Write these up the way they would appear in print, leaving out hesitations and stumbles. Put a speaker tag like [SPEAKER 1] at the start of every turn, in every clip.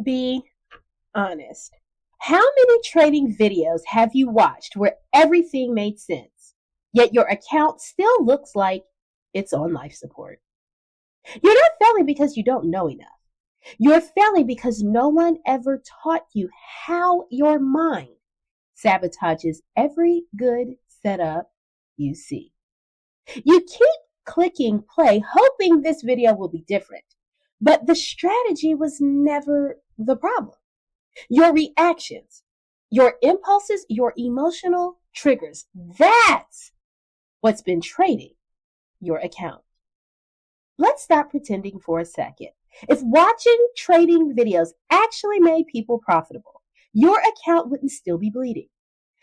[SPEAKER 1] be honest. How many trading videos have you watched where everything made sense, yet your account still looks like it's on life support? You're not failing because you don't know enough. You're failing because no one ever taught you how your mind sabotages every good setup you see. You keep clicking play hoping this video will be different, but the strategy was never the problem. Your reactions, your impulses, your emotional triggers, that's what's been trading your account. Let's stop pretending for a second. If watching trading videos actually made people profitable, your account wouldn't still be bleeding.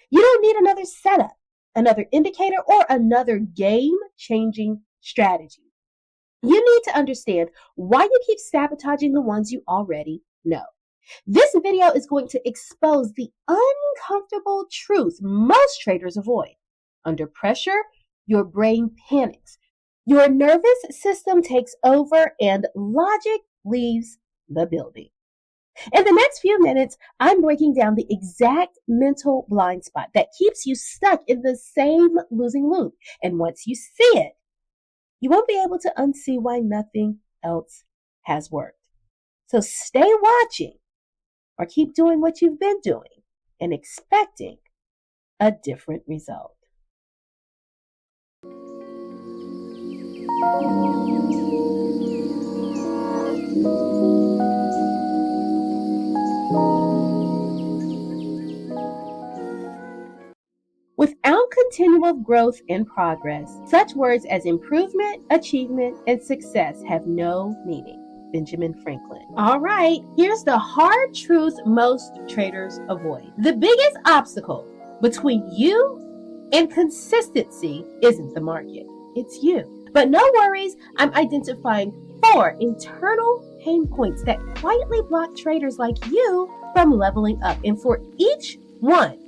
[SPEAKER 1] You don't need another setup, another indicator, or another game-changing strategy. You need to understand why you keep sabotaging the ones you already know. This video is going to expose the uncomfortable truth most traders avoid. Under pressure, your brain panics. Your nervous system takes over and logic leaves the building. In the next few minutes, I'm breaking down the exact mental blind spot that keeps you stuck in the same losing loop. And once you see it, you won't be able to unsee why nothing else has worked. So stay watching or keep doing what you've been doing and expecting a different result. Without continual growth and progress, such words as improvement, achievement, and success have no meaning. Benjamin Franklin. All right, here's the hard truth most traders avoid. The biggest obstacle between you and consistency isn't the market, it's you. But no worries, I'm identifying 4 internal pain points that quietly block traders like you from leveling up. And for each one,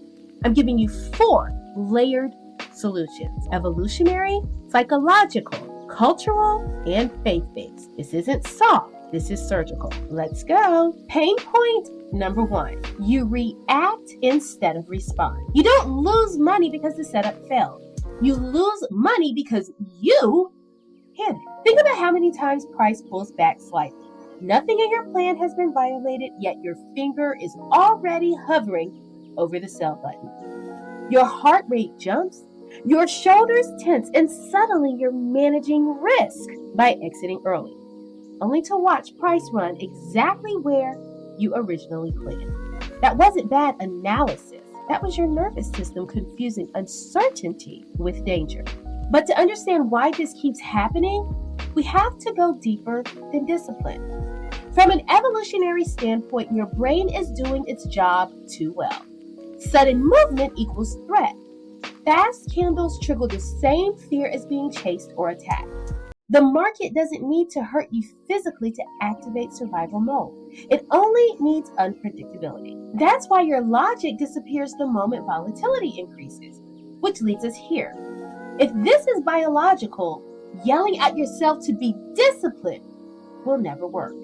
[SPEAKER 1] I'm giving you 4 layered solutions: evolutionary, psychological, cultural, and faith-based. This isn't soft, this is surgical. Let's go. Pain point number 1, you react instead of respond. You don't lose money because the setup failed. You lose money because you panic. Think about how many times price pulls back slightly. Nothing in your plan has been violated, yet your finger is already hovering over the sell button. Your heart rate jumps, your shoulders tense, and suddenly you're managing risk by exiting early, only to watch price run exactly where you originally planned. That wasn't bad analysis. That was your nervous system confusing uncertainty with danger. But to understand why this keeps happening, we have to go deeper than discipline. From an evolutionary standpoint, your brain is doing its job too well. Sudden movement equals threat. Fast candles trigger the same fear as being chased or attacked. The market doesn't need to hurt you physically to activate survival mode. It only needs unpredictability. That's why your logic disappears the moment volatility increases, which leads us here. If this is biological, yelling at yourself to be disciplined will never work.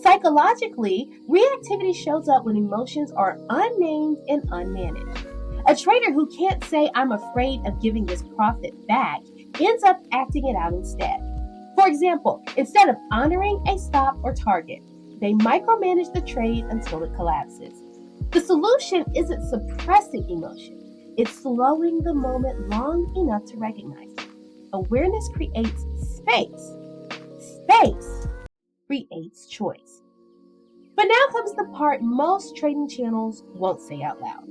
[SPEAKER 1] Psychologically, reactivity shows up when emotions are unnamed and unmanaged. A trader who can't say, "I'm afraid of giving this profit back," ends up acting it out instead. For example, instead of honoring a stop or target, they micromanage the trade until it collapses. The solution isn't suppressing emotion, it's slowing the moment long enough to recognize it. Awareness creates space. Space creates choice. But now comes the part most trading channels won't say out loud.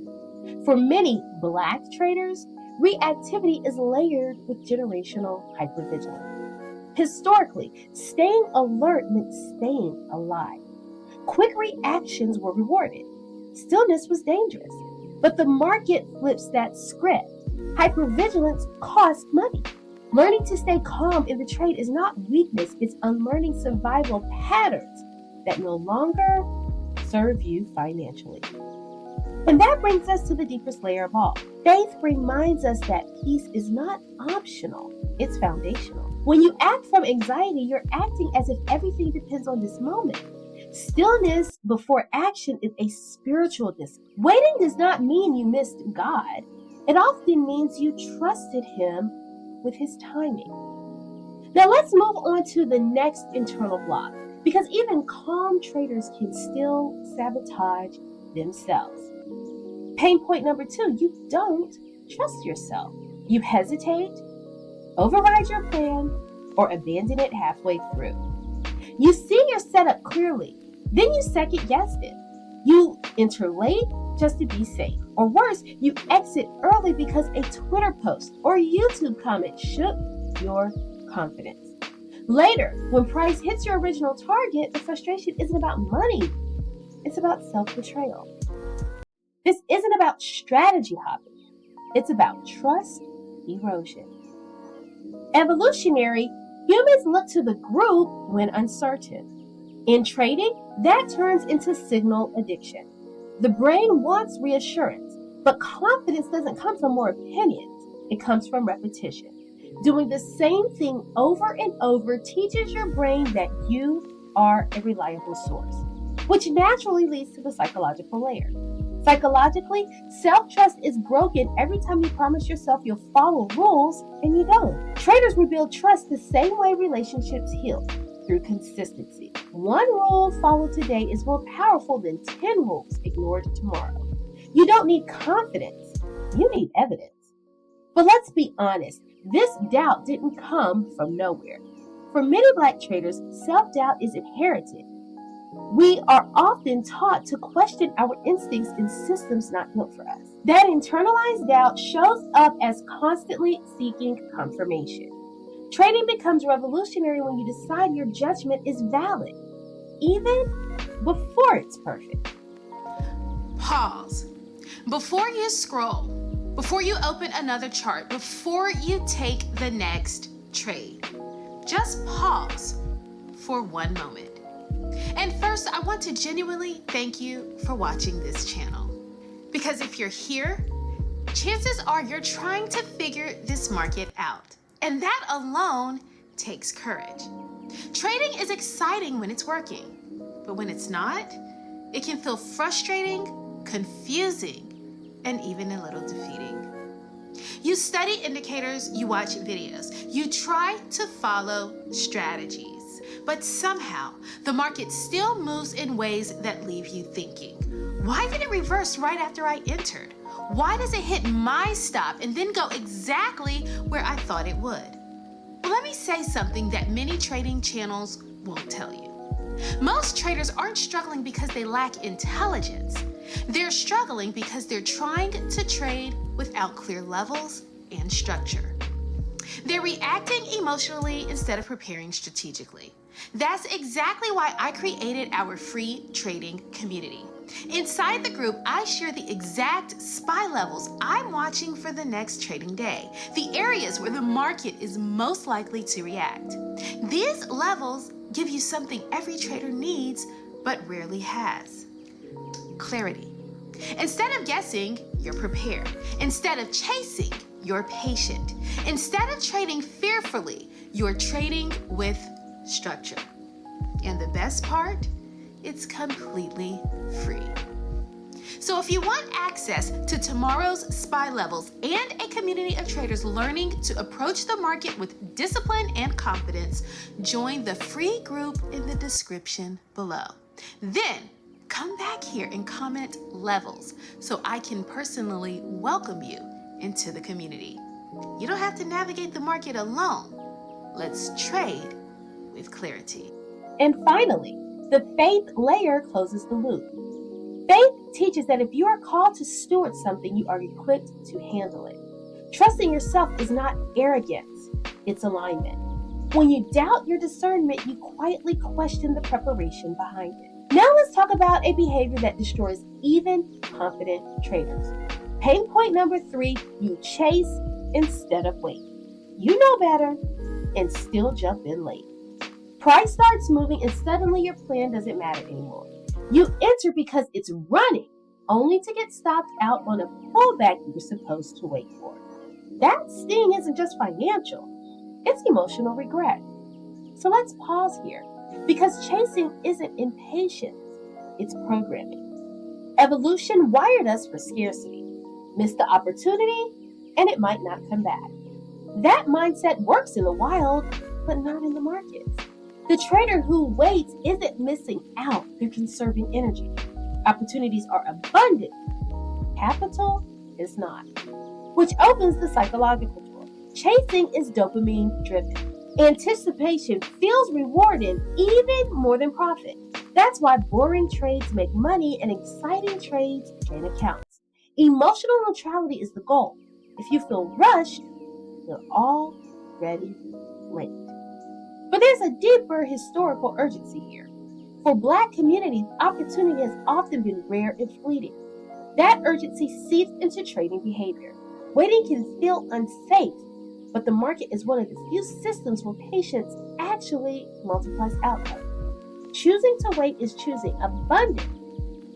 [SPEAKER 1] For many Black traders, reactivity is layered with generational hypervigilance. Historically, staying alert meant staying alive. Quick reactions were rewarded. Stillness was dangerous. But the market flips that script. Hypervigilance costs money. Learning to stay calm in the trade is not weakness, it's unlearning survival patterns that no longer serve you financially. And that brings us to the deepest layer of all. Faith reminds us that peace is not optional, it's foundational. When you act from anxiety, you're acting as if everything depends on this moment. Stillness before action is a spiritual discipline. Waiting does not mean you missed God. It often means you trusted Him with His timing. Now let's move on to the next internal block, because even calm traders can still sabotage themselves. Pain point number 2, you don't trust yourself. You hesitate, override your plan, or abandon it halfway through. You see your setup clearly, then you second guess it. You enter late just to be safe. Or worse, you exit early because a Twitter post or YouTube comment shook your confidence. Later, when price hits your original target, the frustration isn't about money. It's about self-betrayal. This isn't about strategy hopping. It's about trust erosion. Evolutionary, humans look to the group when uncertain. In trading, that turns into signal addiction. The brain wants reassurance, but confidence doesn't come from more opinions. It comes from repetition. Doing the same thing over and over teaches your brain that you are a reliable source, which naturally leads to the psychological layer. Psychologically, self-trust is broken every time you promise yourself you'll follow rules and you don't. Traders rebuild trust the same way relationships heal, through consistency. One rule followed today is more powerful than 10 rules ignored tomorrow. You don't need confidence, you need evidence. But let's be honest, this doubt didn't come from nowhere. For many Black traders, self-doubt is inherited. We are often taught to question our instincts in systems not built for us. That internalized doubt shows up as constantly seeking confirmation. Trading becomes revolutionary when you decide your judgment is valid, even before it's perfect.
[SPEAKER 2] Pause. Before you scroll, before you open another chart, before you take the next trade, just pause for one moment. And first, I want to genuinely thank you for watching this channel. Because if you're here, chances are you're trying to figure this market out. And that alone takes courage. Trading is exciting when it's working, but when it's not, it can feel frustrating, confusing, and even a little defeating. You study indicators, you watch videos, you try to follow strategies. But somehow, the market still moves in ways that leave you thinking, why did it reverse right after I entered? Why does it hit my stop and then go exactly where I thought it would? Well, let me say something that many trading channels won't tell you. Most traders aren't struggling because they lack intelligence. They're struggling because they're trying to trade without clear levels and structure. They're reacting emotionally instead of preparing strategically. That's exactly why I created our free trading community. Inside the group, I share the exact SPY levels I'm watching for the next trading day, the areas where the market is most likely to react. These levels give you something every trader needs but rarely has: clarity. Instead of guessing, you're prepared. Instead of chasing, you're patient. Instead of trading fearfully, you're trading with structure. And the best part, it's completely free. So if you want access to tomorrow's SPY levels and a community of traders learning to approach the market with discipline and confidence, join the free group in the description below. Then come back here and comment levels so I can personally welcome you into the community. You don't have to navigate the market alone. Let's trade with clarity.
[SPEAKER 1] And finally, the faith layer closes the loop. Faith teaches that if you are called to steward something, you are equipped to handle it. Trusting yourself is not arrogance, it's alignment. When you doubt your discernment, you quietly question the preparation behind it. Now let's talk about a behavior that destroys even confident traders. Pain point number 3, you chase instead of wait. You know better and still jump in late. Price starts moving and suddenly your plan doesn't matter anymore. You enter because it's running, only to get stopped out on a pullback you were supposed to wait for. That sting isn't just financial, it's emotional regret. So let's pause here. Because chasing isn't impatience, it's programming. Evolution wired us for scarcity. Miss the opportunity, and it might not come back. That mindset works in the wild, but not in the markets. The trader who waits isn't missing out, they're conserving energy. Opportunities are abundant, capital is not, which opens the psychological door. Chasing is dopamine driven. Anticipation feels rewarding even more than profit. That's why boring trades make money and exciting trades gain accounts. Emotional neutrality is the goal. If you feel rushed, you're already late. But there's a deeper historical urgency here. For Black communities, opportunity has often been rare and fleeting. That urgency seeps into trading behavior. Waiting can feel unsafe, but the market is one of the few systems where patience actually multiplies outcome. Choosing to wait is choosing abundance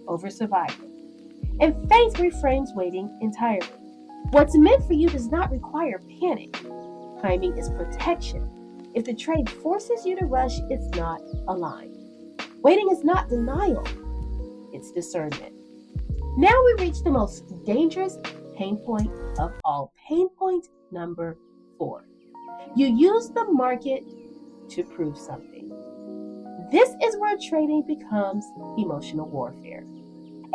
[SPEAKER 1] over survival. And faith reframes waiting entirely. What's meant for you does not require panic. Timing is protection. If the trade forces you to rush, it's not aligned. Waiting is not denial, it's discernment. Now we reach the most dangerous pain point of all. Pain point number 4. You use the market to prove something. This is where trading becomes emotional warfare.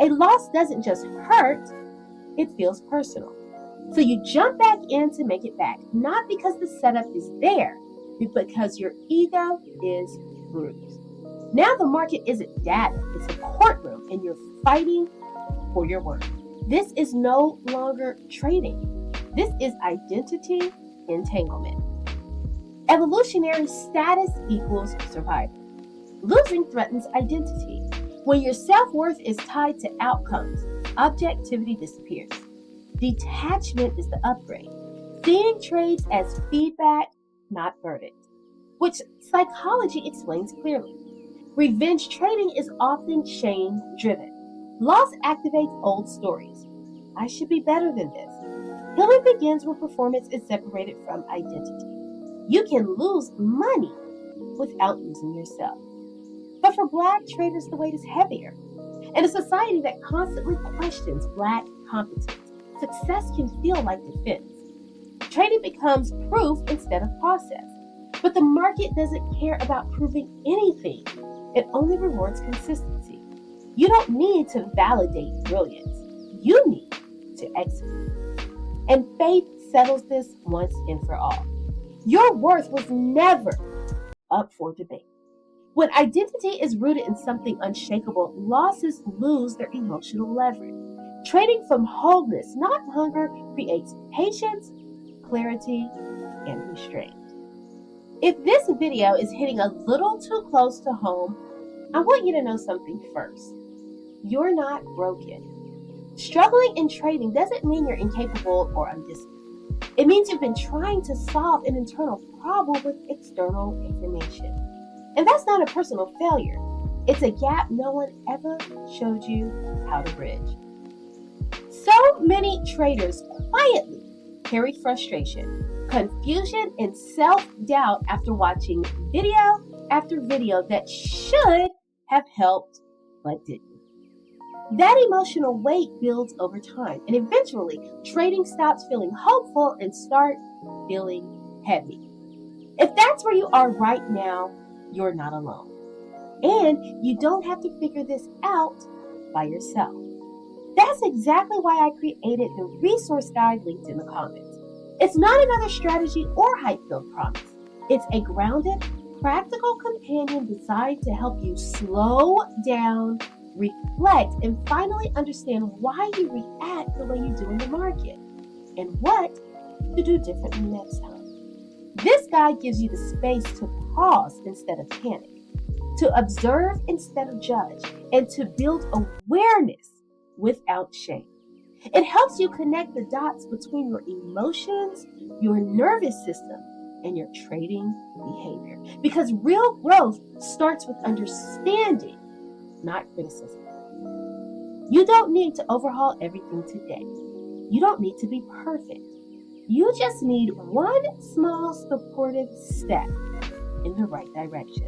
[SPEAKER 1] A loss doesn't just hurt, it feels personal. So you jump back in to make it back, not because the setup is there, but because your ego is bruised. Now the market isn't data, it's a courtroom, and you're fighting for your worth. This is no longer trading. This is identity entanglement. Evolutionary status equals survival. Losing threatens identity. When your self-worth is tied to outcomes, objectivity disappears. Detachment is the upgrade. Seeing trades as feedback, not verdict, which psychology explains clearly. Revenge trading is often shame-driven. Loss activates old stories. I should be better than this. Healing begins when performance is separated from identity. You can lose money without losing yourself. But for Black traders, the weight is heavier. In a society that constantly questions Black competence, success can feel like defense. Trading becomes proof instead of process. But the market doesn't care about proving anything. It only rewards consistency. You don't need to validate brilliance. You need to execute. And faith settles this once and for all. Your worth was never up for debate. When identity is rooted in something unshakable, losses lose their emotional leverage. Trading from wholeness, not hunger, creates patience, clarity, and restraint. If this video is hitting a little too close to home, I want you to know something first. You're not broken. Struggling in trading doesn't mean you're incapable or undisciplined. It means you've been trying to solve an internal problem with external information. And that's not a personal failure. It's a gap no one ever showed you how to bridge. So many traders quietly carry frustration, confusion, and self-doubt after watching video after video that should have helped but didn't. That emotional weight builds over time, and eventually trading stops feeling hopeful and starts feeling heavy. If that's where you are right now, you're not alone. And you don't have to figure this out by yourself. That's exactly why I created the resource guide linked in the comments. It's not another strategy or hype-filled promise. It's a grounded, practical companion designed to help you slow down, reflect, and finally understand why you react the way you do in the market and what to do differently next time. This guide gives you the space to pause instead of panic, to observe instead of judge, and to build awareness without shame. It helps you connect the dots between your emotions, your nervous system, and your trading behavior. Because real growth starts with understanding, not criticism. You don't need to overhaul everything today. You don't need to be perfect. You just need one small supportive step in the right direction.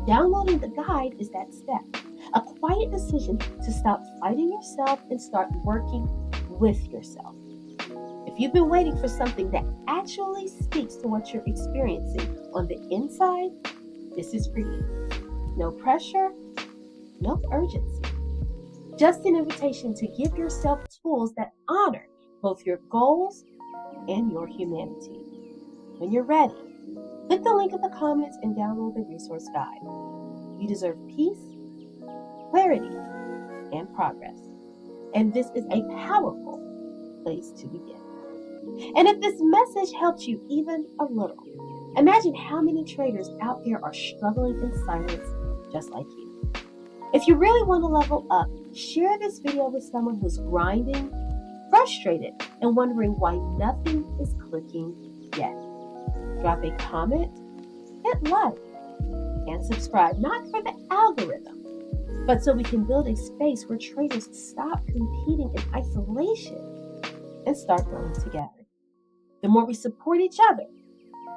[SPEAKER 1] Downloading the guide is that step, a quiet decision to stop fighting yourself and start working with yourself. If you've been waiting for something that actually speaks to what you're experiencing on the inside, this is for you. No pressure, no urgency. Just an invitation to give yourself tools that honor both your goals and your humanity. When you're ready, click the link in the comments and download the resource guide. You deserve peace, clarity, and progress. And this is a powerful place to begin. And if this message helped you even a little, imagine how many traders out there are struggling in silence just like you. If you really want to level up, share this video with someone who's grinding, frustrated, and wondering why nothing is clicking yet. Drop a comment, hit like, and subscribe, not for the algorithm, but so we can build a space where traders stop competing in isolation and start growing together. The more we support each other,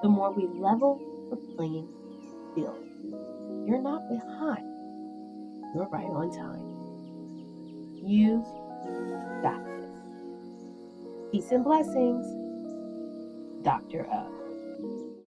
[SPEAKER 1] the more we level the playing field. You're not behind. You're right on time. You've got this. Peace and blessings, Dr. O.